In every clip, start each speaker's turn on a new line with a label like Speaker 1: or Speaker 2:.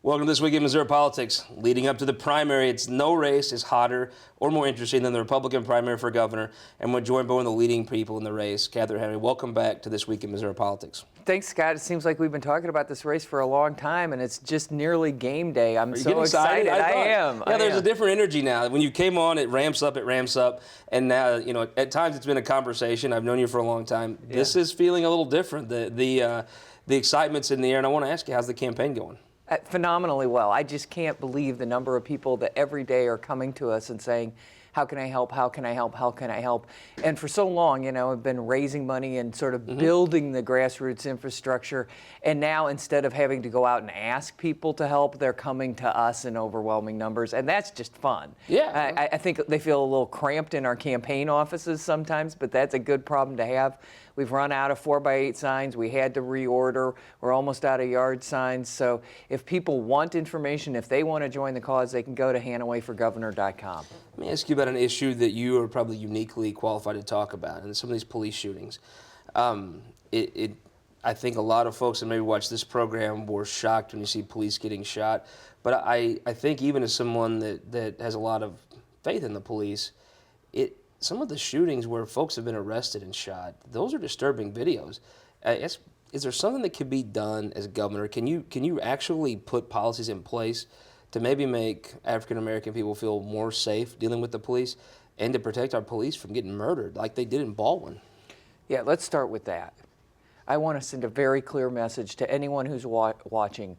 Speaker 1: Welcome to This Week in Missouri Politics. Leading up to the primary, it's no race is hotter or more interesting than the Republican primary for governor, and we're joined by one of the leading people in the race, Catherine Henry. Welcome back to This Week in Missouri Politics.
Speaker 2: Thanks, Scott. It seems like we've been talking about this race for a long time, and it's just nearly game day. I'm so excited. I am.
Speaker 1: Yeah, there's a different energy now. When you came on, it ramps up, and now, you know, at times it's been a conversation. I've known you for a long time. Yeah. This is feeling a little different. The excitement's in the air, and I want to ask you, how's the campaign going?
Speaker 2: Phenomenally well. I just can't believe the number of people that every day are coming to us and saying, how can I help? How can I help? How can I help? And for so long, you know, I've been raising money and sort of building the grassroots infrastructure. And now, instead of having to go out and ask people to help, they're coming to us in overwhelming numbers. And that's just fun.
Speaker 1: Yeah.
Speaker 2: I think they feel a little cramped in our campaign offices sometimes, but that's a good problem to have. We've run out of 4x8 signs. We had to reorder. We're almost out of yard signs. So if people want information, if they want to join the cause, they can go to hanawayforgovernor.com.
Speaker 1: Let me ask you about an issue that you are probably uniquely qualified to talk about, and some of these police shootings. I think a lot of folks that maybe watch this program were shocked when you see police getting shot. But I think even as someone that has a lot of faith in the police, some of the shootings where folks have been arrested and shot, those are disturbing videos. Is there something that could be done as governor? Can you actually put policies in place to maybe make African American people feel more safe dealing with the police and to protect our police from getting murdered like they did in Baldwin?
Speaker 2: Yeah, let's start with that. I want to send a very clear message to anyone who's watching.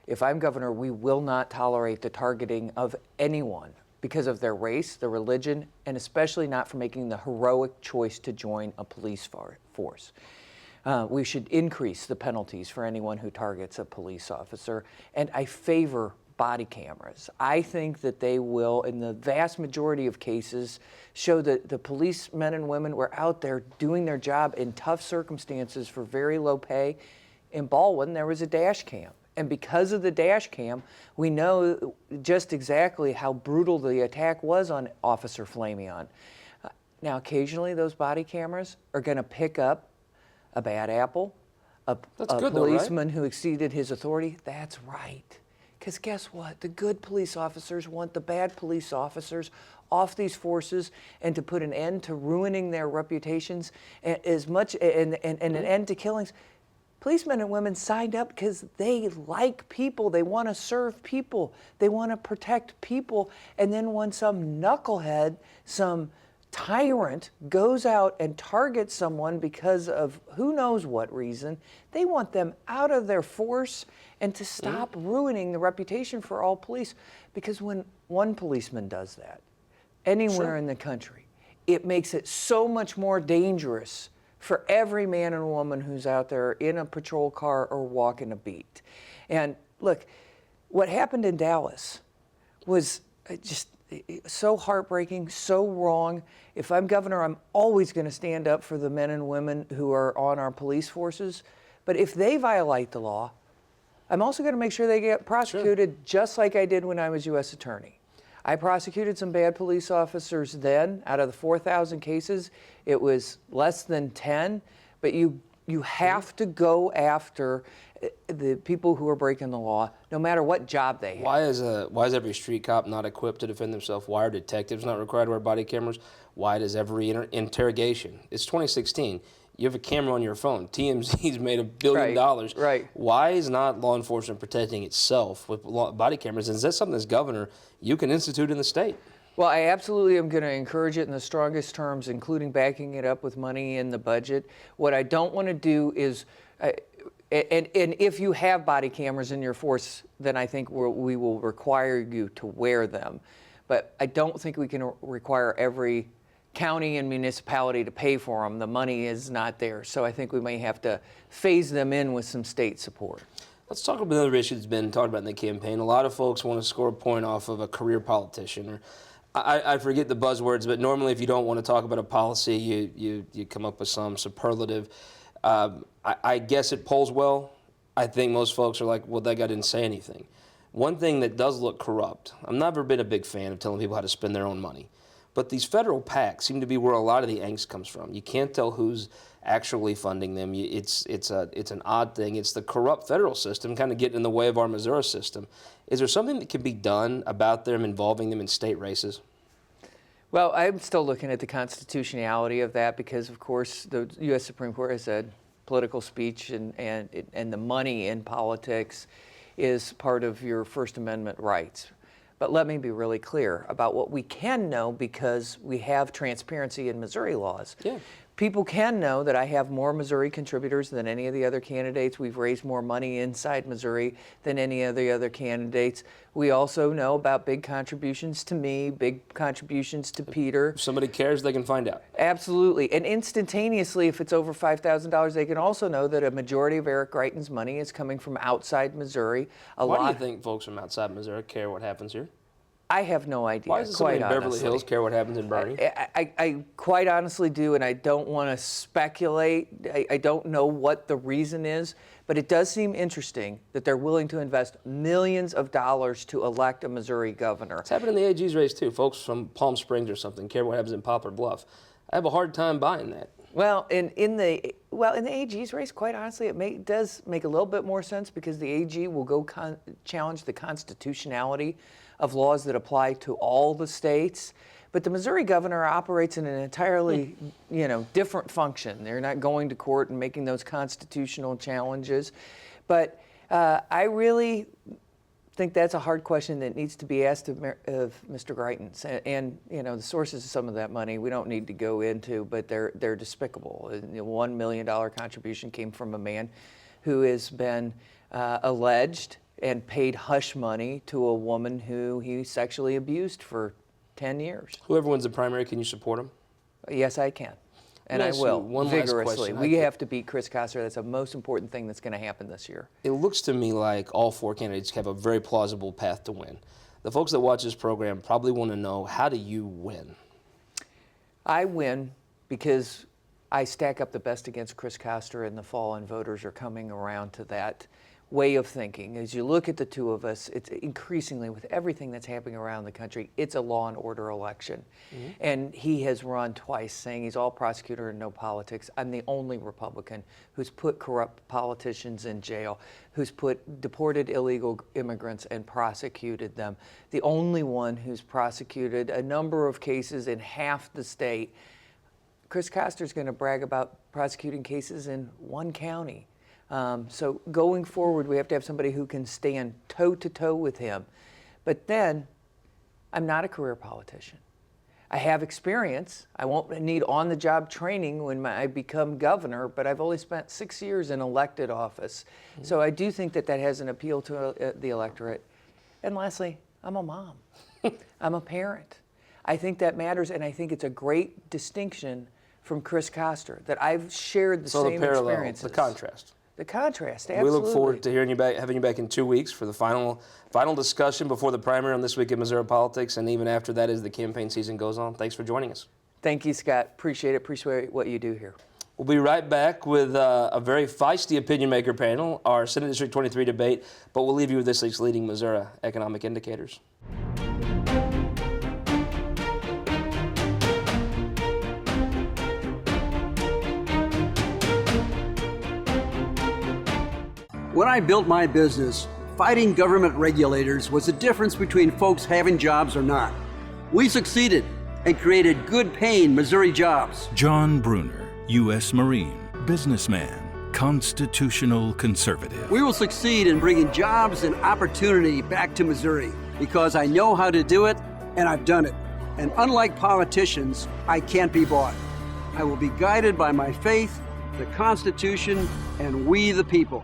Speaker 2: If I'm governor, we will not tolerate the targeting of anyone because of their race, their religion, and especially not for making the heroic choice to join a police force. We should increase the penalties for anyone who targets a police officer, and I favor body cameras. I think that they will, in the vast majority of cases, show that the policemen and women were out there doing their job in tough circumstances for very low pay. In Baldwin, there was a dash cam. And because of the dash cam, we know just exactly how brutal the attack was on Officer Flamion. Now, occasionally those body cameras are going to pick up a bad apple, a policeman who exceeded his authority. That's right. Because guess what? The good police officers want the bad police officers off these forces and to put an end to ruining their reputations and an end to killings. Policemen and women signed up because they like people. They want to serve people. They want to protect people. And then when some knucklehead, some tyrant goes out and targets someone because of who knows what reason, they want them out of their force and to stop ruining the reputation for all police. Because when one policeman does that anywhere in the country, it makes it so much more dangerous for every man and woman who's out there in a patrol car or walking a beat. And look, what happened in Dallas was just so heartbreaking, so wrong. If I'm governor, I'm always going to stand up for the men and women who are on our police forces. But if they violate the law, I'm also going to make sure they get prosecuted just like I did when I was U.S. Attorney. I prosecuted some bad police officers then. Out of the 4,000 cases, it was less than 10. But you have to go after the people who are breaking the law, no matter what job they have.
Speaker 1: Why is every street cop not equipped to defend themselves? Why are detectives not required to wear body cameras? Why does every interrogation? It's 2016. You have a camera on your phone. TMZ's made $1 billion.
Speaker 2: Right.
Speaker 1: Why is not law enforcement protecting itself with body cameras? And is that something as governor you can institute in the state?
Speaker 2: Well, I absolutely am going to encourage it in the strongest terms, including backing it up with money in the budget. What I don't want to do is, and if you have body cameras in your force, then I think we will require you to wear them. But I don't think we can require every county and municipality to pay for them. The money is not there. So I think we may have to phase them in with some state support.
Speaker 1: Let's talk about another issue that's been talked about in the campaign. A lot of folks want to score a point off of a career politician. Or I forget the buzzwords, but normally if you don't want to talk about a policy, you come up with some superlative. I guess it polls well. I think most folks are like, well, that guy didn't say anything. One thing that does look corrupt, I've never been a big fan of telling people how to spend their own money. But these federal PACs seem to be where a lot of the angst comes from. You can't tell who's actually funding them. It's an odd thing. It's the corrupt federal system kind of getting in the way of our Missouri system. Is there something that can be done about them involving them in state races?
Speaker 2: Well, I'm still looking at the constitutionality of that because, of course, the U.S. Supreme Court has said political speech and the money in politics is part of your First Amendment rights. But let me be really clear about what we can know because we have transparency in Missouri laws.
Speaker 1: Yeah.
Speaker 2: People can know that I have more Missouri contributors than any of the other candidates. We've raised more money inside Missouri than any of the other candidates. We also know about big contributions to me, big contributions to Peter.
Speaker 1: If somebody cares, they can find out.
Speaker 2: Absolutely. And instantaneously, if it's over $5,000, they can also know that a majority of Eric Greitens' money is coming from outside Missouri.
Speaker 1: Why do you think folks from outside Missouri care what happens here?
Speaker 2: I have no idea.
Speaker 1: Why does somebody in Beverly Hills care what happens in Bernie?
Speaker 2: I quite honestly do, and I don't want to speculate. I don't know what the reason is, but it does seem interesting that they're willing to invest millions of dollars to elect a Missouri governor.
Speaker 1: It's happened in the AG's race, too. Folks from Palm Springs or something care what happens in Poplar Bluff. I have a hard time buying that.
Speaker 2: Well, in the AG's race, quite honestly, it does make a little bit more sense because the AG will go challenge the constitutionality of laws that apply to all the states. But the Missouri governor operates in an entirely, different function. They're not going to court and making those constitutional challenges. But I really think that's a hard question that needs to be asked of Mr. Greitens. And the sources of some of that money we don't need to go into, but they're despicable. A $1 million contribution came from a man who has been alleged and paid hush money to a woman who he sexually abused for 10 years.
Speaker 1: Whoever wins the primary, can you support him?
Speaker 2: Yes, I can. And I
Speaker 1: Yes,
Speaker 2: will,
Speaker 1: one last
Speaker 2: vigorously.
Speaker 1: question.
Speaker 2: We have to beat Chris Koster. That's the most important thing that's going to happen this year.
Speaker 1: It looks to me like all four candidates have a very plausible path to win. The folks that watch this program probably want to know, how do you win?
Speaker 2: I win because I stack up the best against Chris Koster in the fall, and voters are coming around to that way of thinking. As you look at the two of us, it's increasingly, with everything that's happening around the country, it's a law and order election. Mm-hmm. And he has run twice saying he's all prosecutor and no politics. I'm the only Republican who's put corrupt politicians in jail, who's put deported illegal immigrants and prosecuted them. The only one who's prosecuted a number of cases in half the state. Chris Koster's going to brag about prosecuting cases in one county. So going forward, we have to have somebody who can stand toe-to-toe with him. But then, I'm not a career politician. I have experience. I won't need on-the-job training when I become governor, but I've only spent 6 years in elected office. Mm-hmm. So I do think that has an appeal to the electorate. And lastly, I'm a mom. I'm a parent. I think that matters, and I think it's a great distinction from Chris Koster, that I've shared the same experiences.
Speaker 1: The contrast.
Speaker 2: The contrast, absolutely.
Speaker 1: We look forward to having you back in 2 weeks for the final discussion before the primary on This Week in Missouri Politics, and even after that as the campaign season goes on. Thanks for joining us.
Speaker 2: Thank you, Scott. Appreciate it. Appreciate what you do here.
Speaker 1: We'll be right back with a very feisty opinion maker panel, our Senate District 23 debate, but we'll leave you with this week's leading Missouri economic indicators.
Speaker 3: When I built my business, fighting government regulators was the difference between folks having jobs or not. We succeeded and created good-paying Missouri jobs.
Speaker 4: John Bruner, U.S. Marine, businessman, constitutional conservative.
Speaker 3: We will succeed in bringing jobs and opportunity back to Missouri because I know how to do it and I've done it. And unlike politicians, I can't be bought. I will be guided by my faith, the Constitution, and we the people.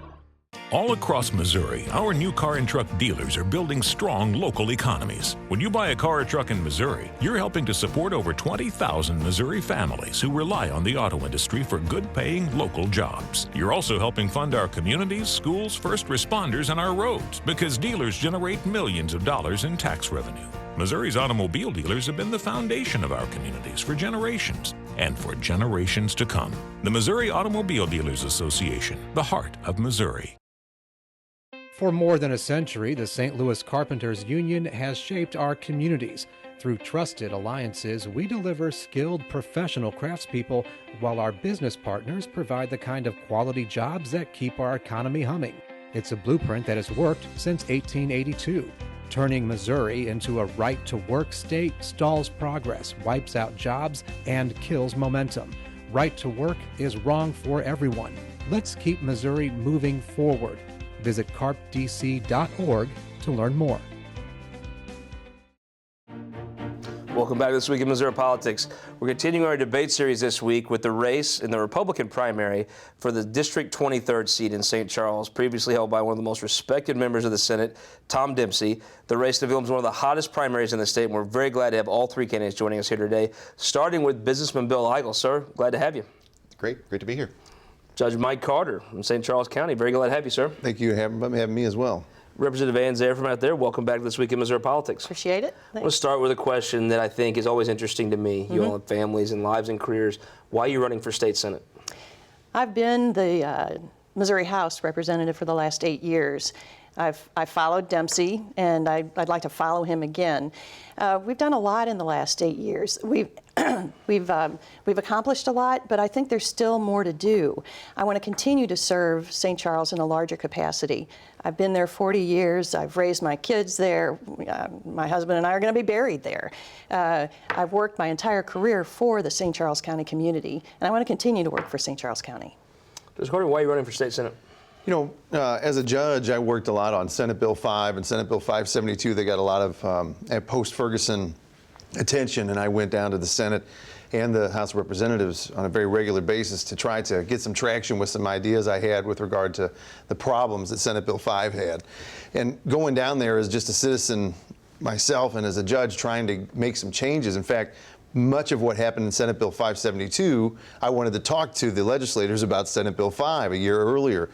Speaker 5: All across Missouri, our new car and truck dealers are building strong local economies. When you buy a car or truck in Missouri, you're helping to support over 20,000 Missouri families who rely on the auto industry for good-paying local jobs. You're also helping fund our communities, schools, first responders, and our roads because dealers generate millions of dollars in tax revenue. Missouri's automobile dealers have been the foundation of our communities for generations and for generations to come. The Missouri Automobile Dealers Association, the heart of Missouri.
Speaker 6: For more than a century, the St. Louis Carpenters Union has shaped our communities. Through trusted alliances, we deliver skilled professional craftspeople while our business partners provide the kind of quality jobs that keep our economy humming. It's a blueprint that has worked since 1882. Turning Missouri into a right-to-work state stalls progress, wipes out jobs, and kills momentum. Right to work is wrong for everyone. Let's keep Missouri moving forward. Visit carpdc.org to learn more.
Speaker 1: Welcome back to This Week in Missouri Politics. We're continuing our debate series this week with the race in the Republican primary for the District 23rd seat in St. Charles, previously held by one of the most respected members of the Senate, Tom Dempsey. The race to film is one of the hottest primaries in the state, and we're very glad to have all three candidates joining us here today, starting with businessman Bill Eigel. Sir, glad to have you.
Speaker 7: Great to be here.
Speaker 1: Judge Mike Carter from St. Charles County, very glad to have you, sir.
Speaker 8: Thank you for having me as well.
Speaker 1: Representative Ann Zaire from out there, welcome back to This Week in Missouri Politics.
Speaker 9: Appreciate it.
Speaker 1: I want to start with a question that I think is always interesting to me. You all have families and lives and careers. Why are you running for state senate?
Speaker 9: I've been the Missouri House representative for the last 8 years. I followed Dempsey, and I'd like to follow him again. We've done a lot in the last 8 years. We've accomplished a lot, but I think there's still more to do. I want to continue to serve St. Charles in a larger capacity. I've been there 40 years. I've raised my kids there. My husband and I are going to be buried there. I've worked my entire career for the St. Charles County community, and I want to continue to work for St. Charles County.
Speaker 1: Judge Carter, why are you running for state senate?
Speaker 8: You know, as a judge, I worked a lot on Senate Bill 5 and Senate Bill 572. They got a lot of post-Ferguson attention, and I went down to the Senate and the House of Representatives on a very regular basis to try to get some traction with some ideas I had with regard to the problems that Senate Bill 5 had. And going down there as just a citizen myself and as a judge trying to make some changes. In fact, much of what happened in Senate Bill 572, I wanted to talk to the legislators about Senate Bill 5 a year earlier.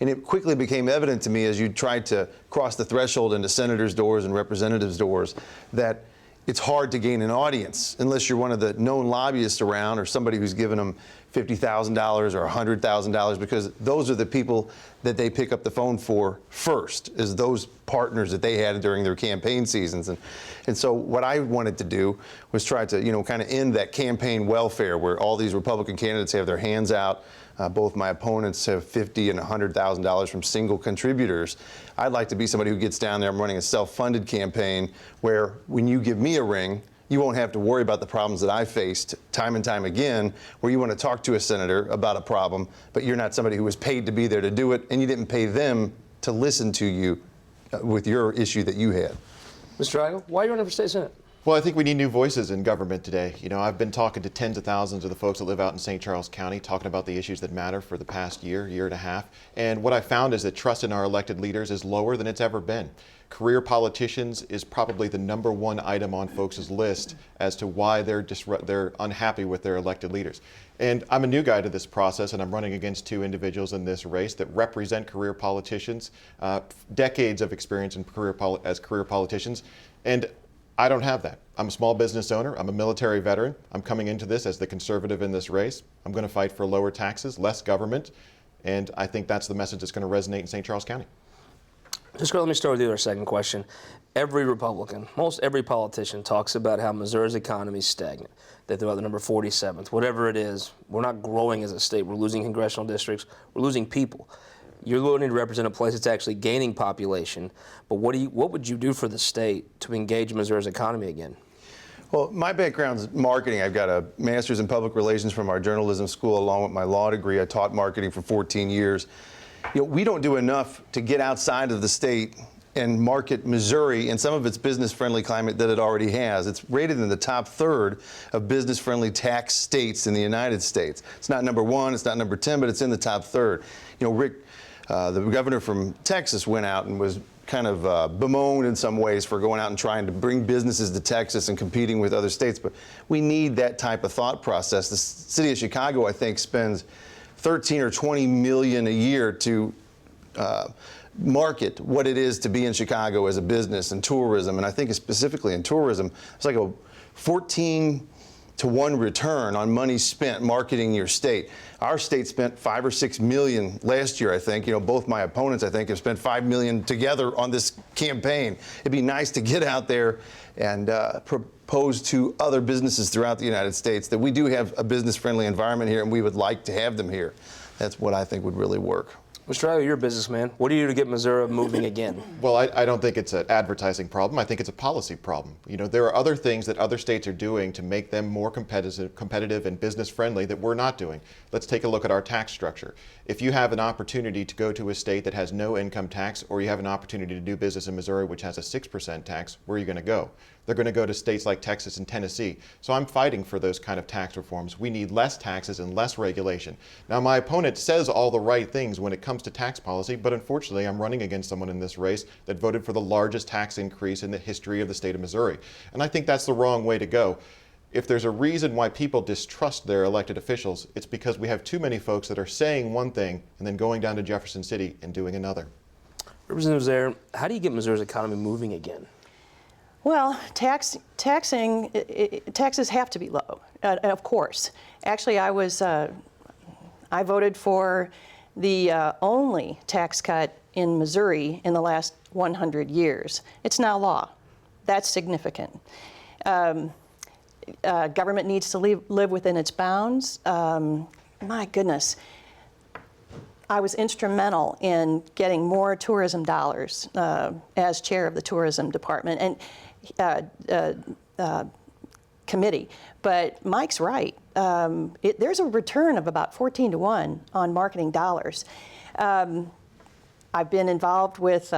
Speaker 8: And it quickly became evident to me as you tried to cross the threshold into senators' doors and representatives' doors that it's hard to gain an audience unless you're one of the known lobbyists around or somebody who's given them $50,000 or $100,000, because those are the people that they pick up the phone for first, is those partners that they had during their campaign seasons. And so what I wanted to do was try to, you know, kind of end that campaign welfare where all these Republican candidates have their hands out. Both my opponents have $50,000 and $100,000 from single contributors. I'd like to be somebody who gets down there. I'm running a self-funded campaign where when you give me a ring, you won't have to worry about the problems that I faced time and time again, where you want to talk to a senator about a problem, but you're not somebody who was paid to be there to do it, and you didn't pay them to listen to you with your issue that you had.
Speaker 1: Mr. Eigel, why are you running for state senate?
Speaker 7: Well, I think we need new voices in government today. You know, I've been talking to tens of thousands of the folks that live out in St. Charles County, talking about the issues that matter for the past year and a half. And what I found is that trust in our elected leaders is lower than it's ever been. Career politicians is probably the #1 item on folks' list as to why they're unhappy with their elected leaders. And I'm a new guy to this process, and I'm running against two individuals in this race that represent career politicians, decades of experience in as career politicians. And I don't have that. I'm a small business owner. I'm a military veteran. I'm coming into this as the conservative in this race. I'm going to fight for lower taxes, less government, and I think that's the message that's going to resonate in St. Charles County.
Speaker 1: Just let me start with you with our second question. Every Republican, most every politician talks about how Missouri's economy is stagnant, that they're about the number 47th, whatever it is. We're not growing as a state. We're losing congressional districts. We're losing people. You're going to represent a place that's actually gaining population, but what would you do for the state to engage Missouri's economy again?
Speaker 8: Well, my background's marketing. I've got a master's in public relations from our journalism school along with my law degree. I taught marketing for 14 years. You know, we don't do enough to get outside of the state and market Missouri and some of its business-friendly climate that it already has. It's rated in the top third of business-friendly tax states in the United States. It's not #1, it's not number 10, but it's in the top third. You know, Rick, the governor from Texas, went out and was kind of bemoaned in some ways for going out and trying to bring businesses to Texas and competing with other states. But we need that type of thought process. The city of Chicago, I think, spends 13 or 20 million a year to market what it is to be in Chicago as a business and tourism. And I think specifically in tourism, it's like a 14-to-1 return on money spent marketing your state. Our state spent 5 or 6 million last year, I think. You know, both my opponents, I think, have spent 5 million together on this campaign. It'd be nice to get out there and posed to other businesses throughout the United States, that we do have a business-friendly environment here and we would like to have them here. That's what I think would really work.
Speaker 1: Mr. Igoe, you're a businessman. What do you do to get Missouri moving again?
Speaker 7: Well, I don't think it's an advertising problem. I think it's a policy problem. You know, there are other things that other states are doing to make them more competitive and business friendly that we're not doing. Let's take a look at our tax structure. If you have an opportunity to go to a state that has no income tax, or you have an opportunity to do business in Missouri which has a 6% tax, where are you going to go? They're going to go to states like Texas and Tennessee. So I'm fighting for those kind of tax reforms. We need less taxes and less regulation. Now, my opponent says all the right things when it comes to tax policy, but unfortunately I'm running against someone in this race that voted for the largest tax increase in the history of the state of Missouri. And I think that's the wrong way to go. If there's a reason why people distrust their elected officials, it's because we have too many folks that are saying one thing and then going down to Jefferson City and doing another.
Speaker 1: Representative Zare, how do you get Missouri's economy moving again?
Speaker 9: Well, taxes have to be low, of course. Actually, I voted for the only tax cut in Missouri in the last 100 years. It's now law. That's significant. Government needs to live within its bounds. My goodness. I was instrumental in getting more tourism dollars as chair of the tourism department and committee. But Mike's right. There's a return of about 14 to 1 on marketing dollars. I've been involved with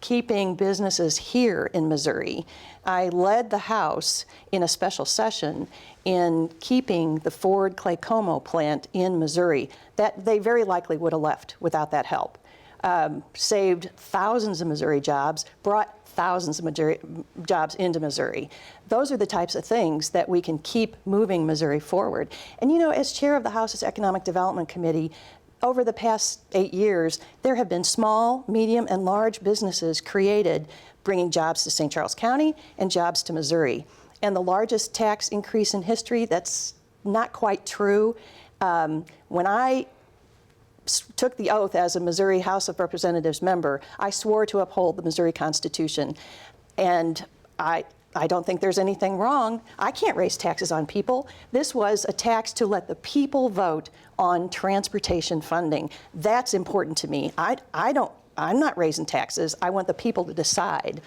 Speaker 9: keeping businesses here in Missouri. I led the House in a special session in keeping the Ford Claycomo plant in Missouri that they very likely would have left without that help. Saved thousands of Missouri jobs, brought thousands of jobs into Missouri. Those are the types of things that we can keep moving Missouri forward. And you know, as chair of the House's Economic Development Committee, over the past 8 years, there have been small, medium, and large businesses created bringing jobs to St. Charles County and jobs to Missouri. And the largest tax increase in history, that's not quite true. When I took the oath as a Missouri House of Representatives member, I swore to uphold the Missouri Constitution. And I don't think there's anything wrong. I can't raise taxes on people. This was a tax to let the people vote on transportation funding. That's important to me. I'm not raising taxes. I want the people to decide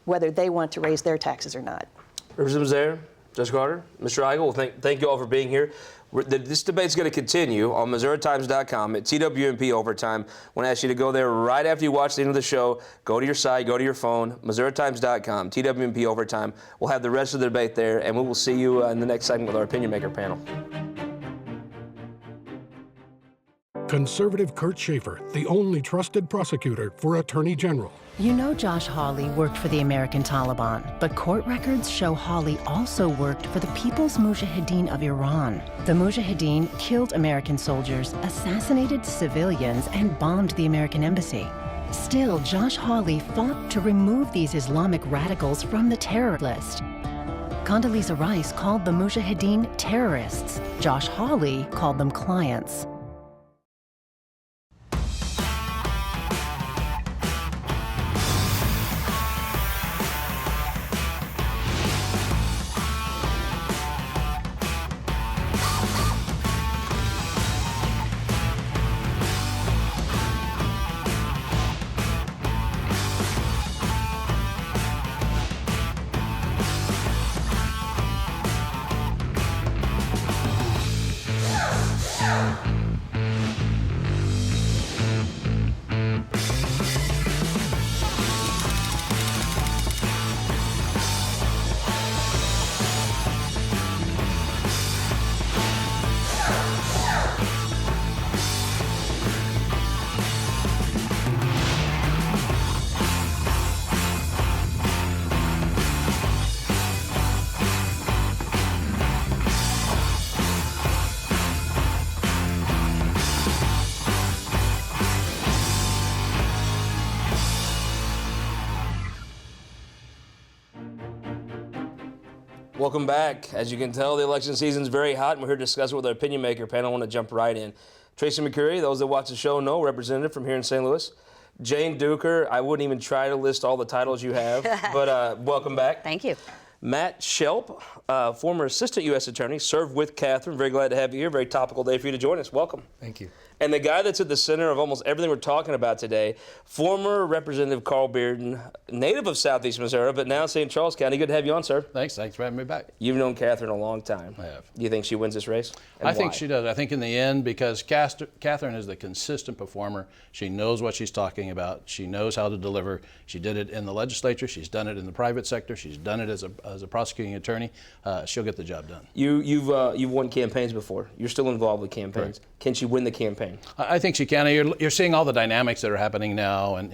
Speaker 9: whether they want to raise their taxes or not.
Speaker 1: Representative Zare, Judge Carter, Mr. Igoe, well, thank you all for being here. This debate's going to continue on MissouriTimes.com at TWMP Overtime. I want to ask you to go there right after you watch the end of the show. Go to your site, go to your phone, MissouriTimes.com, TWMP Overtime. We'll have the rest of the debate there, and we will see you in the next segment with our Opinion Maker panel.
Speaker 10: Conservative Kurt Schaefer, the only trusted prosecutor for Attorney General.
Speaker 11: You know Josh Hawley worked for the American Taliban, but court records show Hawley also worked for the People's Mujahideen of Iran. The Mujahideen killed American soldiers, assassinated civilians, and bombed the American embassy. Still, Josh Hawley fought to remove these Islamic radicals from the terror list. Condoleezza Rice called the Mujahideen terrorists. Josh Hawley called them clients.
Speaker 1: Welcome back. As you can tell, the election season is very hot, and we're here to discuss it with our Opinion Maker panel. I want to jump right in. Tracy McCurry, those that watch the show know, representative from here in St. Louis. Jane Duker, I wouldn't even try to list all the titles you have, but welcome back.
Speaker 12: Thank you.
Speaker 1: Matt Shelp, former assistant U.S. attorney, served with Catherine. Very glad to have you here. Very topical day for you to join us. Welcome.
Speaker 12: Thank you.
Speaker 1: And the guy that's at the center of almost everything we're talking about today, former Representative Carl Bearden, native of Southeast Missouri, but now St. Charles County. Good to have you on, sir.
Speaker 12: Thanks for having me back.
Speaker 1: You've known Catherine a long time.
Speaker 12: I have.
Speaker 1: Do you think she wins this race? And
Speaker 12: I think
Speaker 1: why?
Speaker 12: she does. I think in the end, because Catherine is the consistent performer. She knows what she's talking about. She knows how to deliver. She did it in the legislature. She's done it in the private sector. She's done it as a prosecuting attorney. She'll get the job done.
Speaker 1: You've won campaigns before. You're still involved with campaigns.
Speaker 12: Correct.
Speaker 1: Can she win the campaign?
Speaker 12: I think she can. You're seeing all the dynamics that are happening now, and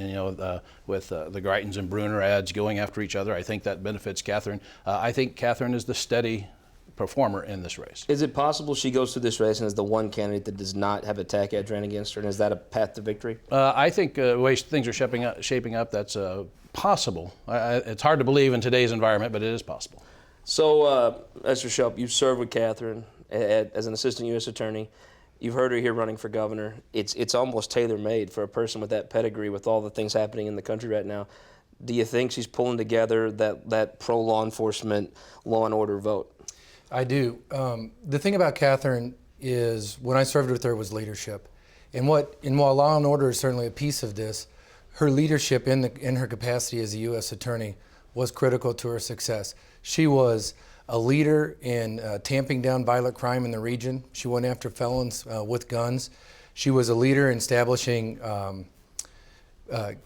Speaker 12: with the Greitens and Bruner ads going after each other. I think that benefits Catherine. I think Catherine is the steady performer in this race.
Speaker 1: Is it possible she goes through this race and is the one candidate that does not have a TAC ad ran against her, and is that a path to victory?
Speaker 12: I think the way things are shaping up, that's possible. It's hard to believe in today's environment, but it is possible.
Speaker 1: So, Mr. Shelp, you've served with Catherine as an assistant U.S. attorney. You've heard her here running for governor. It's almost tailor-made for a person with that pedigree, with all the things happening in the country right now. Do you think she's pulling together that pro-law enforcement, law and order vote?
Speaker 13: I do. The thing about Catherine is when I served with her was leadership. And while law and order is certainly a piece of this, her leadership in her capacity as a U.S. attorney was critical to her success. She was a leader in tamping down violent crime in the region. She went after felons with guns. She was a leader in establishing a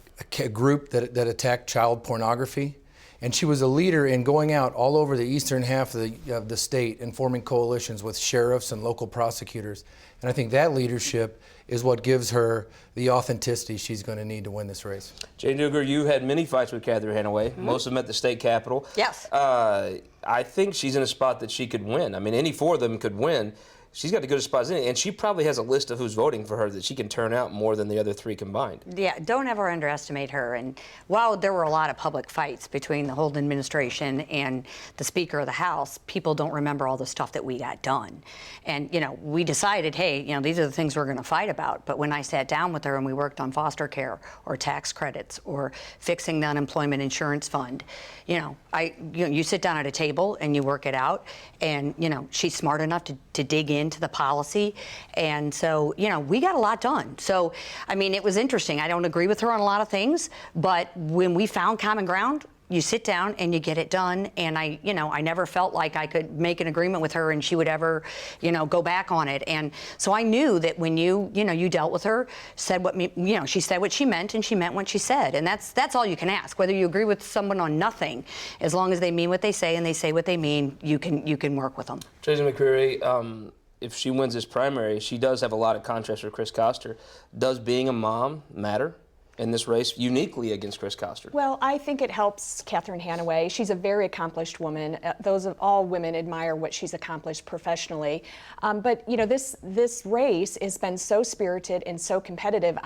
Speaker 13: group that attacked child pornography. And she was a leader in going out all over the eastern half of the state and forming coalitions with sheriffs and local prosecutors. And I think that leadership is what gives her the authenticity she's going to need to win this race.
Speaker 1: Jane Duger, you had many fights with Catherine Hanaway, most of them at the state capitol.
Speaker 9: Yes.
Speaker 1: I think she's in a spot that she could win. I mean, any four of them could win. She's got as good a spot as any, and she probably has a list of who's voting for her that she can turn out more than the other three combined.
Speaker 14: Yeah, don't ever underestimate her. And while there were a lot of public fights between the Holden administration and the Speaker of the House, people don't remember all the stuff that we got done. And, we decided, hey, these are the things we're going to fight about. But when I sat down with her and we worked on foster care or tax credits or fixing the unemployment insurance fund, you sit down at a table and you work it out. And, she's smart enough to dig into the policy. And so, we got a lot done. So, it was interesting. I don't agree with her on a lot of things, but when we found common ground, you sit down and you get it done. And I never felt like I could make an agreement with her and she would ever, go back on it. And so I knew that when you dealt with her, she said what she meant and she meant what she said. And that's all you can ask. Whether you agree with someone on nothing, as long as they mean what they say and they say what they mean, you can work with them.
Speaker 1: Tracy McCreary, if she wins this primary, she does have a lot of contrast for Chris Koster. Does being a mom matter in this race uniquely against Chris Koster?
Speaker 15: Well, I think it helps Catherine Hanaway. She's a very accomplished woman. All women admire what she's accomplished professionally. But this race has been so spirited and so competitive.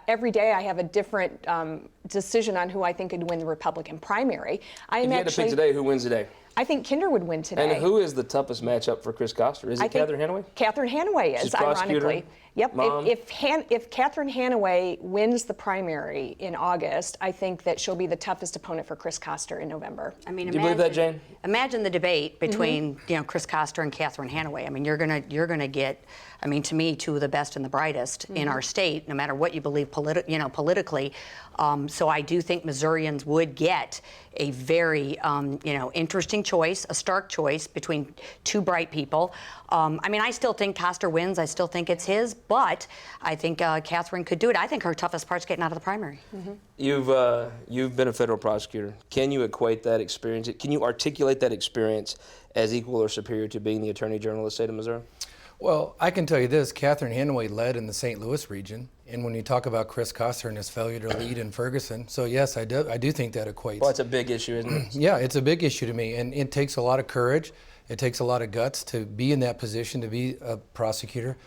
Speaker 15: Every day I have a different decision on who I think could win the Republican primary.
Speaker 1: If you had to pick today, who wins today?
Speaker 15: I think Kinder would win today.
Speaker 1: And who is the toughest matchup for Chris Koster? Is it Catherine Hanaway?
Speaker 15: Catherine Hanaway is,
Speaker 1: She's
Speaker 15: ironically. Yep.
Speaker 1: Mom.
Speaker 15: If Catherine Hanaway wins the primary in August, I think that she'll be the toughest opponent for Chris Koster in November.
Speaker 1: Do you believe that, Jane?
Speaker 14: Imagine the debate between Chris Koster and Catherine Hanaway. You're gonna get, to me, two of the best and the brightest in our state, no matter what you believe politically. So I do think Missourians would get a very interesting choice, a stark choice between two bright people. I still think Koster wins. I still think it's his, but I think Catherine could do it. I think her toughest part's getting out of the primary.
Speaker 1: You've been a federal prosecutor. Can you equate that experience? Can you articulate that experience as equal or superior to being the Attorney General of the state of Missouri?
Speaker 13: Well, I can tell you this, Catherine Hanaway led in the St. Louis region, and when you talk about Chris Koster and his failure to lead in Ferguson, so yes, I do think that equates.
Speaker 1: Well, it's a big issue, isn't it?
Speaker 13: Yeah, it's a big issue to me, and it takes a lot of courage, it takes a lot of guts to be in that position, to be a prosecutor.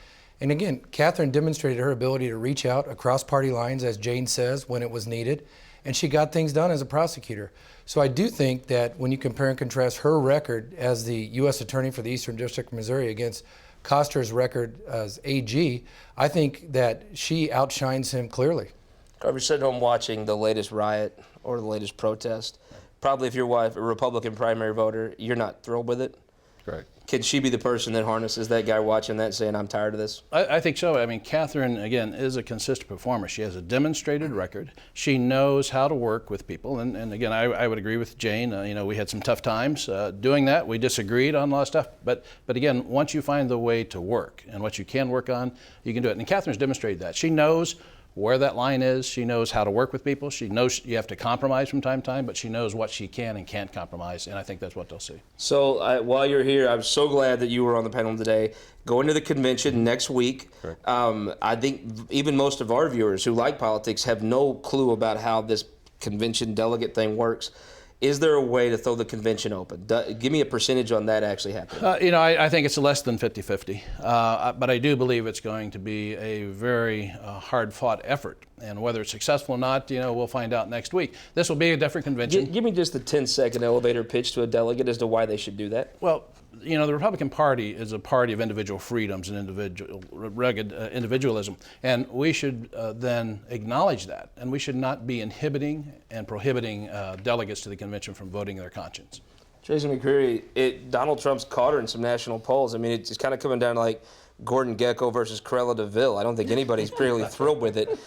Speaker 13: And again, Catherine demonstrated her ability to reach out across party lines, as Jane says, when it was needed, and she got things done as a prosecutor. So I do think that when you compare and contrast her record as the U.S. Attorney for the Eastern District of Missouri against Koster's record as AG, I think that she outshines him clearly.
Speaker 1: Carver, sitting home watching the latest riot or the latest protest, probably if your wife, a Republican primary voter, you're not thrilled with it.
Speaker 12: Correct.
Speaker 1: Can she be the person that harnesses that guy watching that saying, I'm tired of this?
Speaker 12: I think so. I mean, Catherine, again, is a consistent performer. She has a demonstrated record. She knows how to work with people. And again, I would agree with Jane. We had some tough times doing that. We disagreed on a lot of stuff. But again, once you find the way to work and what you can work on, you can do it. And Catherine's demonstrated that. She knows where that line is. She knows how to work with people. She knows you have to compromise from time to time, but she knows what she can and can't compromise, and I think that's what they'll see.
Speaker 1: So while you're here, I'm so glad that you were on the panel today. Going to the convention next week. I think even most of our viewers who like politics have no clue about how this convention delegate thing works. Is there a way to throw the convention open? Give me a percentage on that actually happening.
Speaker 12: I think it's less than 50-50, but I do believe it's going to be a very hard-fought effort. And whether it's successful or not, we'll find out next week. This will be a different convention.
Speaker 1: Give me just the 10-second elevator pitch to a delegate as to why they should do that.
Speaker 12: Well, the Republican Party is a party of individual freedoms and rugged individualism, and we should then acknowledge that, and we should not be inhibiting and prohibiting delegates to the convention from voting their conscience.
Speaker 1: Jason McCreary, Donald Trump's caught her in some national polls. I mean, it's kind of coming down to like Gordon Gekko versus Cruella de Vil. I don't think anybody's really thrilled with it.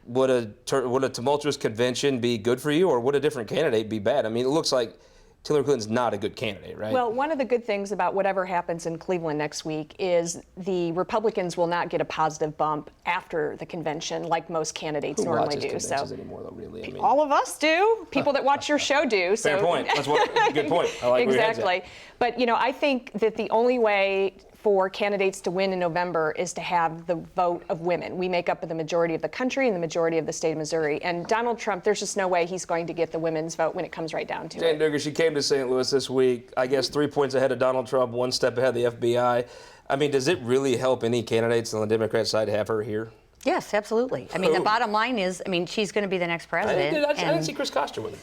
Speaker 1: Would a tumultuous convention be good for you, or would a different candidate be bad? I mean, it looks like Hillary Clinton's not a good candidate, right?
Speaker 15: Well, one of the good things about whatever happens in Cleveland next week is the Republicans will not get a positive bump after the convention like most candidates normally do.
Speaker 1: So anymore, though, really? I mean,
Speaker 15: all of us do. People that watch your show do.
Speaker 1: Fair point. That's good point. I like
Speaker 15: exactly. But I think that the only way for candidates to win in November is to have the vote of women. We make up the majority of the country and the majority of the state of Missouri. And Donald Trump, there's just no way he's going to get the women's vote when it comes right down to
Speaker 1: Jane
Speaker 15: it.
Speaker 1: Duger, she came to St. Louis this week, I guess 3 points ahead of Donald Trump, 1 step ahead of the FBI. I mean, does it really help any candidates on the Democrat side to have her here?
Speaker 14: Yes, absolutely. I mean, the bottom line is, she's going to be the next president.
Speaker 1: I didn't see Chris Koster with her.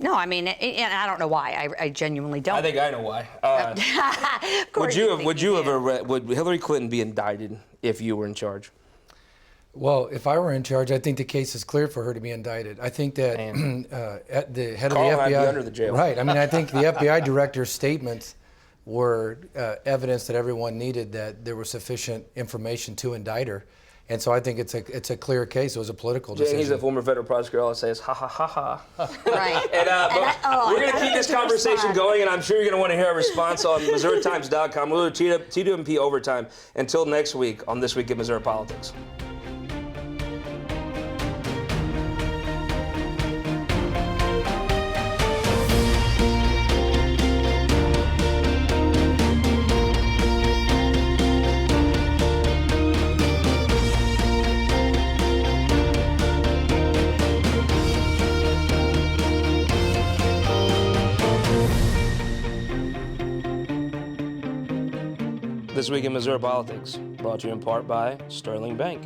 Speaker 14: No, and I don't know why. I genuinely don't.
Speaker 1: I think I know why. Would Hillary Clinton be indicted if you were in charge?
Speaker 13: Well, if I were in charge, I think the case is clear for her to be indicted. I think that at the head
Speaker 1: Carl
Speaker 13: of the FBI,
Speaker 1: had to be under the jail.
Speaker 13: Right. I mean, I think the FBI director's statements were evidence that everyone needed that there was sufficient information to indict her. And so I think it's a clear case. It was a political decision.
Speaker 1: He's a former federal prosecutor. All I say is ha ha ha ha.
Speaker 14: Right.
Speaker 1: We're going to keep this conversation going, and I'm sure you're going to want to hear a response on MissouriTimes.com. We'll do T2MP overtime. Until next week on This Week in Missouri Politics. This Week in Missouri Politics, brought to you in part by Sterling Bank.